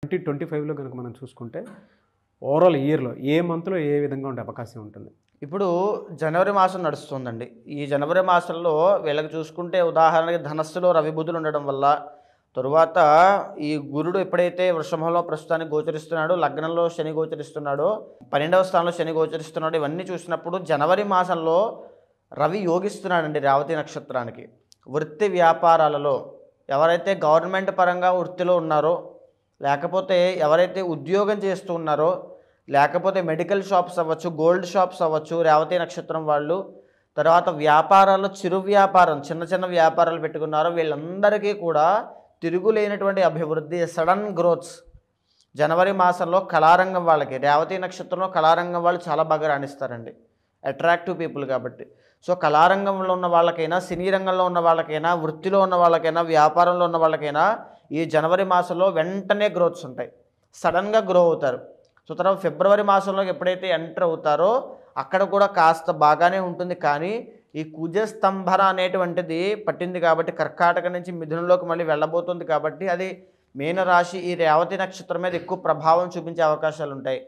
2025లో గనుక మనం చూసుకుంటే ఓవరాల్ ఇయర్‌లో ఏ మంత్‌లో ఏ విధంగా ఉండే అవకాశం ఉంటుంది? ఇప్పుడు జనవరి మాసం నడుస్తుందండి. ఈ జనవరి మాసంలో వీళ్ళకి చూసుకుంటే ఉదాహరణకి ధనస్సులో రవి బుధులు ఉండడం వల్ల, తరువాత ఈ గురుడు ఎప్పుడైతే వృషభంలో ప్రస్తుతానికి గోచరిస్తున్నాడో, లగ్నంలో శని గోచరిస్తున్నాడో, 12వ స్థానంలో శని గోచరిస్తున్నాడో, ఇవన్నీ చూసినప్పుడు జనవరి మాసంలో రవి యోగిస్తున్నాడండి రేవతి నక్షత్రానికి. వృత్తి వ్యాపారాలలో ఎవరైతే గవర్నమెంట్ పరంగా వృత్తిలో ఉన్నారో, లేకపోతే ఎవరైతే ఉద్యోగం చేస్తూ ఉన్నారో, లేకపోతే మెడికల్ షాప్స్ అవ్వచ్చు, గోల్డ్ షాప్స్ అవ్వచ్చు, రేవతి నక్షత్రం వాళ్ళు, తర్వాత వ్యాపారాల్లో చిరు వ్యాపారం చిన్న చిన్న వ్యాపారాలు పెట్టుకున్నారో వీళ్ళందరికీ కూడా తిరుగులేనటువంటి అభివృద్ధి, సడన్ గ్రోత్స్ జనవరి మాసంలో కళారంగం వాళ్ళకి, రేవతి నక్షత్రంలో కళారంగం వాళ్ళు చాలా బాగా రాణిస్తారండి. అట్రాక్టివ్ పీపుల్ కాబట్టి. సో కళారంగంలో ఉన్న వాళ్ళకైనా, సినీ రంగంలో ఉన్న వాళ్ళకైనా, వృత్తిలో ఉన్న వాళ్ళకైనా, వ్యాపారంలో ఉన్న వాళ్ళకైనా ఈ జనవరి మాసంలో వెంటనే గ్రోత్స్ ఉంటాయి. సడన్గా గ్రో అవుతారు. సో తర్వాత ఫిబ్రవరి మాసంలో ఎప్పుడైతే ఎంటర్ అవుతారో అక్కడ కూడా కాస్త బాగానే ఉంటుంది. కానీ ఈ కుజస్తంభన అనేటువంటిది పట్టింది కాబట్టి కర్కాటక నుంచి మిథునంలోకి మళ్ళీ వెళ్ళబోతుంది కాబట్టి అది మీనరాశి ఈ రేవతి నక్షత్రం మీద ఎక్కువ ప్రభావం చూపించే అవకాశాలు ఉంటాయి.